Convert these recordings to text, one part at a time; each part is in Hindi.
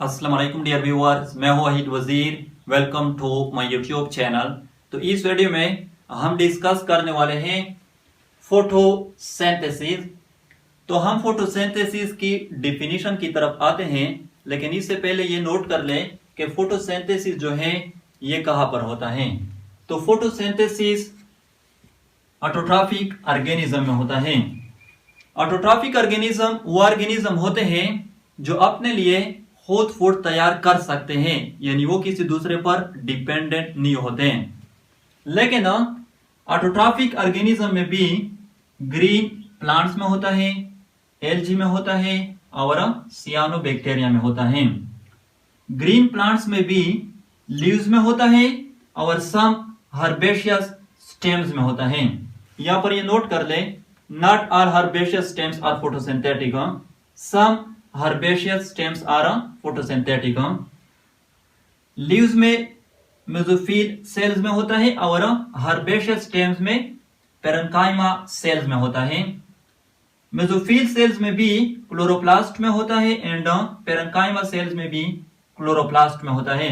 अस्सलाम वालेकुम डियर व्यूअर्स, मैं हूं Waheed Wazir. Welcome to my YouTube channel. तो इस वीडियो में हम डिस्कस करने वाले हैं फोटोसिंथेसिस। तो हम फोटोसिंथेसिस की डिफिनीशन की तरफ आते हैं, लेकिन इससे पहले ये नोट कर लें कि फोटोसिंथेसिस जो है ये कहाँ पर होता है। तो फोटोसिंथेसिस ऑटोट्रॉफिक ऑर्गेनिज्म में होता है। ऑटोट्रॉफिक ऑर्गेनिज्म वो ऑर्गेनिज्म होते हैं जो अपने लिए खुद फूड तैयार कर सकते हैं, यानी वो किसी दूसरे पर डिपेंडेंट नहीं होते हैं। लेकिन ऑटोट्रॉफिक ऑर्गेनिज्म में भी ग्रीन प्लांट्स में होता है, एल्गी में होता है और सियानोबैक्टीरिया में होता है। ग्रीन प्लांट्स में भी लीव्स में होता है और सम हर्बेशियस स्टेम्स में होता है। यहां पर ये नोट कर ले, not all herbaceous stems are photosynthetic, some herbaceous stems are photosynthetic. Leaves में मेसोफिल सेल्स में होता है और हर्बेशियस स्टेम्स में पेरेन्काइमा सेल्स में होता है। मेसोफिल सेल्स में भी क्लोरोप्लास्ट में होता है एंड पेरेन्काइमा सेल्स में भी क्लोरोप्लास्ट में होता है,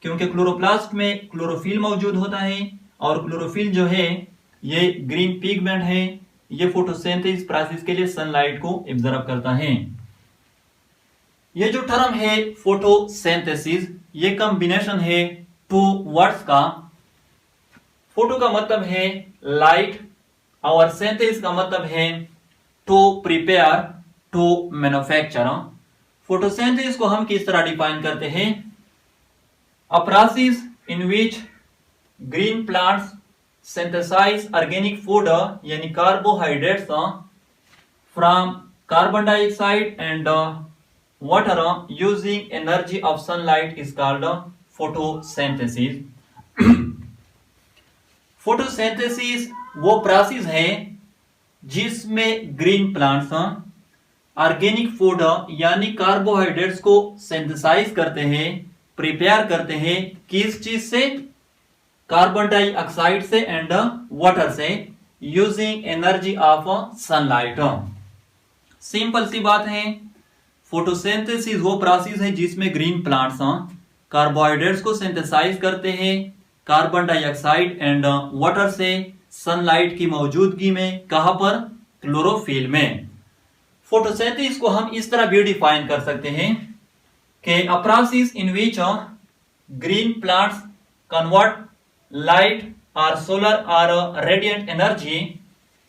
क्योंकि क्लोरोप्लास्ट में क्लोरोफिल मौजूद होता है और क्लोरोफिल जो है ये ग्रीन पिगमेंट है। ये फोटोसिंथेसिस प्रोसेस के लिए सनलाइट को एब्जॉर्ब करता है। ये जो टर्म है फोटोसिंथेसिस, ये कॉम्बिनेशन है टू वर्ड्स का। फोटो का मतलब है लाइट और सिंथेसिस का मतलब है to prepare, to manufacture. Photosynthesis को हम किस तरह डिफाइन करते हैं? A process in which green plants synthesise organic food यानी carbohydrates from carbon dioxide and water using energy of sunlight is called photosynthesis. Photosynthesis वो प्रोसेस है जिसमें ग्रीन प्लांट्स ऑर्गेनिक फूड यानी कार्बोहाइड्रेट्स को सिंथेसाइज करते हैं, प्रिपेयर करते हैं। किस चीज से? कार्बन डाइऑक्साइड से एंड वाटर से, using energy of sunlight. Simple सी बात है, फोटोसिंथेसिस वो प्रोसेस है जिसमें ग्रीन प्लांट्स कार्बोहाइड्रेट्स को सिंथेसाइज करते हैं कार्बन डाइऑक्साइड एंड वाटर से, सनलाइट की मौजूदगी में। कहां पर? क्लोरोफिल में। फोटोसिंथेसिस को हम इस तरह भी डिफाइन कर सकते हैं कि अ process in which green plants convert light और सोलर और radiant energy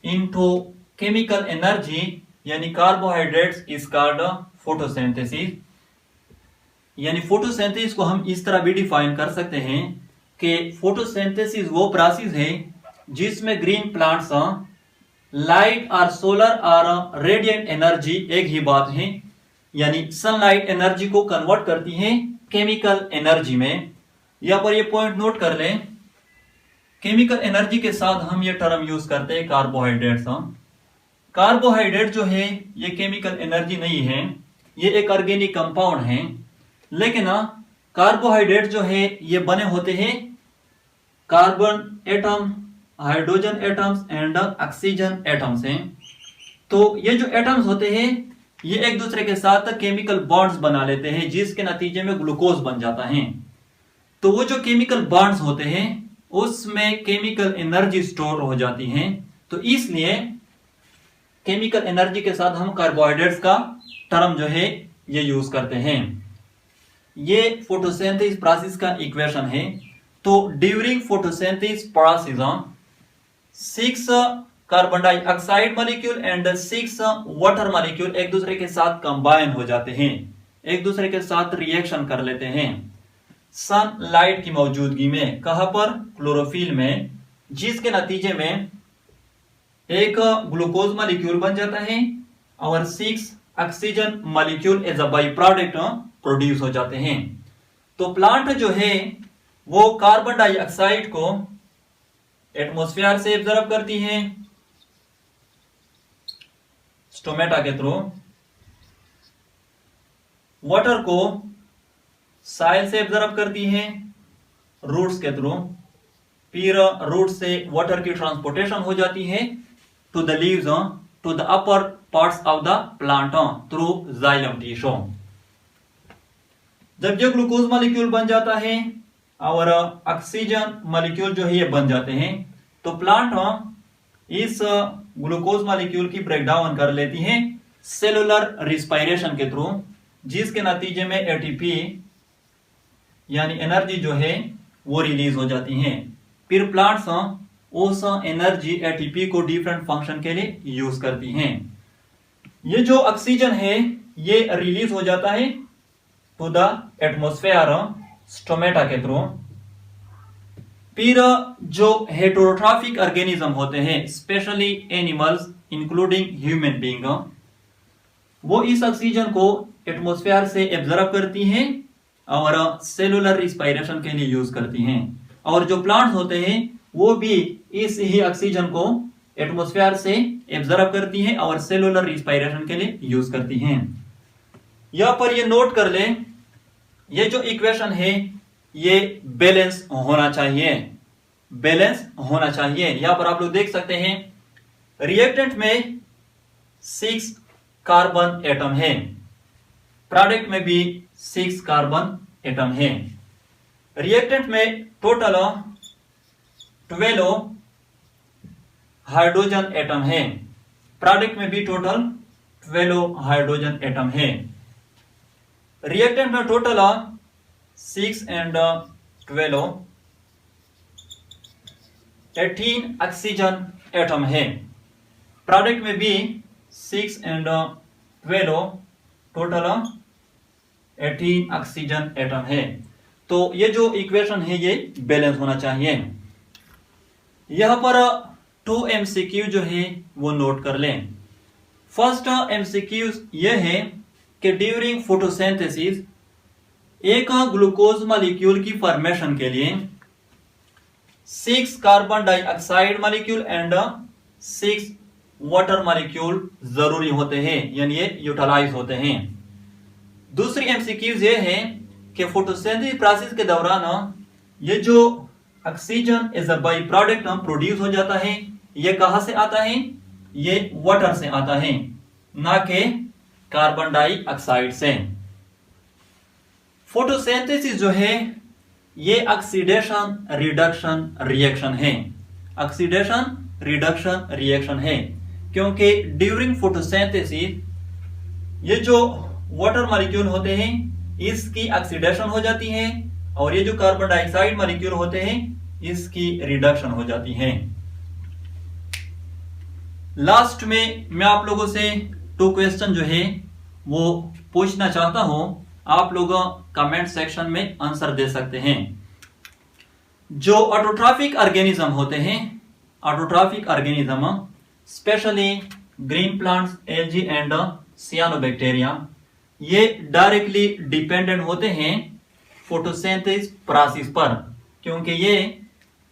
into chemical energy यानी कार्बोहाइड्रेट्स इज कॉल्ड फोटोसिंथेसिस। यानी फोटोसिंथेसिस को हम इस तरह भी डिफाइन कर सकते हैं कि फोटोसिंथेसिस वो प्रोसेस है जिसमें ग्रीन प्लांट्स लाइट और सोलर और रेडिएंट एनर्जी एक ही बात है, यानी सनलाइट एनर्जी को कन्वर्ट करती हैं केमिकल एनर्जी में। यहां पर ये पॉइंट नोट कर लें, केमिकल एनर्जी के साथ हम ये टर्म यूज करते हैं कार्बोहाइड्रेट्स। कार्बोहाइड्रेट जो है ये केमिकल एनर्जी नहीं है, ये एक ऑर्गेनिक कंपाउंड है। लेकिन कार्बोहाइड्रेट जो है ये बने होते हैं carbon atom, hydrogen atoms and oxygen atoms हैं। तो ये जो एटम्स होते हैं ये एक दूसरे के साथ केमिकल बॉन्ड्स बना लेते हैं, जिसके नतीजे में ग्लूकोज बन जाता है। तो वो जो केमिकल बॉन्ड्स होते हैं उसमें केमिकल एनर्जी स्टोर हो जाती है। तो इसलिए केमिकल एनर्जी के साथ हम कार्बोहाइड्रेट्स का टर्म जो है ये यूज करते हैं। ये फोटोसिंथेसिस प्रोसेस का इक्वेशन है। तो during photosynthesis process 6 carbon dioxide molecule and 6 water molecule एक दूसरे के साथ कंबाइन हो जाते हैं, एक दूसरे के साथ रिएक्शन कर लेते हैं सनलाइट की मौजूदगी में। कहां पर? क्लोरोफिल में, जिसके नतीजे में एक ग्लूकोज मॉलिक्यूल बन जाता है और 6 oxygen molecule as a by product produce हो जाते हैं। तो प्लांट जो है वो कार्बन डाइऑक्साइड को एटमॉस्फेयर से एब्जॉर्ब करती है स्टोमेटा के थ्रू, वाटर को साइल से एब्जॉर्ब करती है रूट्स के थ्रू, फिर रूट से वाटर की ट्रांसपोर्टेशन हो जाती है to the leaves, to the upper parts of the plant through xylem tissue. जब ये ग्लूकोज मॉलिक्यूल बन जाता है और ऑक्सीजन मॉलिक्यूल जो है ये बन जाते हैं, तो प्लांट इस ग्लूकोज मॉलिक्यूल की ब्रेकडाउन कर लेती है सेलुलर रिस्पायरेशन के थ्रू, जिसके नतीजे में एटीपी यानी एनर्जी जो है वो रिलीज हो जाती है। फिर प्लांट्स उस एनर्जी एटीपी को डिफरेंट फंक्शन के लिए यूज करती हैं। ये जो ऑक्सीजन है ये रिलीज हो जाता है टू द एटमॉस्फेयर स्टोमेटा के थ्रू। फिर जो हेटेरोट्रॉफिक ऑर्गेनिज्म होते हैं, specially animals including human being, वो इस ऑक्सीजन को एटमॉस्फेयर से एब्जॉर्ब करती हैं और सेलुलर रिस्पायरेशन के लिए यूज करती हैं। और जो प्लांट्स होते हैं वो भी इस ही ऑक्सीजन को एटमॉस्फेयर से एब्जॉर्ब करती हैं और सेलुलर रिस्पायरेशन के लिए यूज करती हैं। यहां पर ये नोट कर लें, ये जो इक्वेशन है ये बैलेंस होना चाहिए, बैलेंस होना चाहिए। यहां पर आप लोग देख सकते हैं रिएक्टेंट में 6 कार्बन एटम है, प्रोडक्ट में भी 6 कार्बन एटम है। रिएक्टेंट में टोटल 12 हाइड्रोजन एटम है, प्रोडक्ट में भी टोटल 12 हाइड्रोजन एटम है। रिएक्टेंट में टोटल 6 and 12 18 ऑक्सीजन एटम है, प्रोडक्ट में भी 6 and 12 टोटल 18 ऑक्सीजन एटम है। तो ये जो इक्वेशन है ये बैलेंस होना चाहिए। यहां पर 2 MCQ जो है वो नोट कर लें। फर्स्ट MCQ ये है कि ड्यूरिंग फोटोसिंथेसिस एक ग्लूकोज मॉलिक्यूल की फॉर्मेशन के लिए 6 carbon dioxide molecule and 6 water molecule जरूरी होते हैं, यानी ये यूटिलाइज होते हैं। दूसरी MCQ ये है कि फोटोसिंथेसिस प्रोसेस के दौरान ये जो oxygen as a by product produce हो जाता है, ये कहां से आता है? ये वाटर से आता है, ना कि कार्बन डाइऑक्साइड से। फोटोसिंथेसिस जो है ये ऑक्सीडेशन रिडक्शन रिएक्शन है, ऑक्सीडेशन रिडक्शन रिएक्शन है, क्योंकि ड्यूरिंग फोटोसिंथेसिस ये जो वाटर मॉलिक्यूल होते हैं इसकी ऑक्सीडेशन हो जाती है और ये जो कार्बन डाइऑक्साइड मॉलिक्यूल होते हैं इसकी रिडक्शन हो जाती है। लास्ट में मैं आप लोगों से 2 क्वेश्चन जो है वो पूछना चाहता हूं, आप लोग कमेंट सेक्शन में आंसर दे सकते हैं। जो ऑटोट्रॉफिक ऑर्गेनिज्म होते हैं, autotrophic organism specially green plants, algae and सियानोबैक्टीरिया, ये डायरेक्टली डिपेंडेंट होते हैं फोटोसिंथेसिस प्रोसेस पर, क्योंकि ये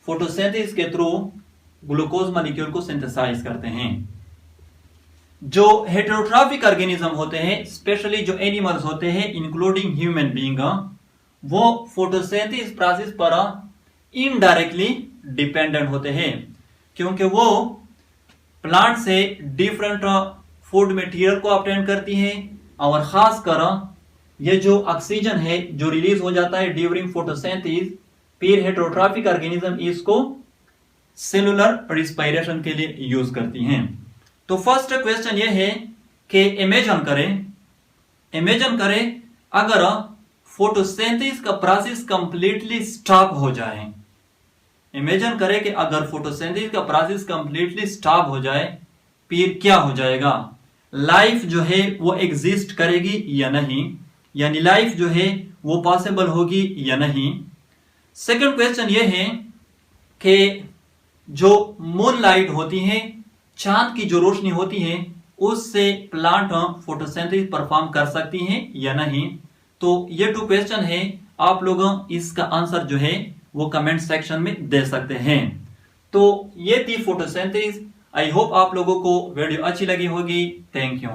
फोटोसिंथेसिस के थ्रू ग्लूकोज मॉलिक्यूल को सिंथेसाइज करते हैं। जो हेटेरोट्रॉफिक ऑर्गेनिज्म होते हैं, स्पेशली जो एनिमल्स होते हैं इंक्लूडिंग ह्यूमन बीइंग, वो फोटोसिंथेसिस प्रोसेस पर इनडायरेक्टली डिपेंडेंट होते हैं, क्योंकि वो प्लांट से डिफरेंट फूड मटेरियल को ऑब्टेन करती हैं और खासकर ये जो ऑक्सीजन है जो रिलीज हो जाता है ड्यूरिंग फोटोसिंथेसिस, फिर हेटेरोट्रॉफिक ऑर्गेनिज्म इसको सेलुलर रिस्पायरेशन के लिए यूज करती हैं। तो फर्स्ट क्वेश्चन ये है कि इमेजिन करें अगर फोटोसिंथेसिस का प्रोसेस कंप्लीटली स्टॉप हो जाए। इमेजिन करें कि अगर फोटोसिंथेसिस का प्रोसेस कंप्लीटली स्टॉप हो जाए फिर क्या हो जाएगा? लाइफ जो है वो एग्जिस्ट करेगी या नहीं, यानी लाइफ जो है वो पॉसिबल होगी या नहीं। सेकंड क्वेश्चन ये है कि जो मून लाइट होती है, चांद की जो रोशनी होती है, उससे प्लांट फोटोसिंथेसिस परफॉर्म कर सकती हैं या नहीं। तो ये 2 क्वेश्चन है, आप लोग इसका आंसर जो है वो कमेंट सेक्शन में दे सकते हैं। तो ये थी फोटोसिंथेसिस। आई होप आप लोगों को वीडियो अच्छी लगी होगी। Thank you.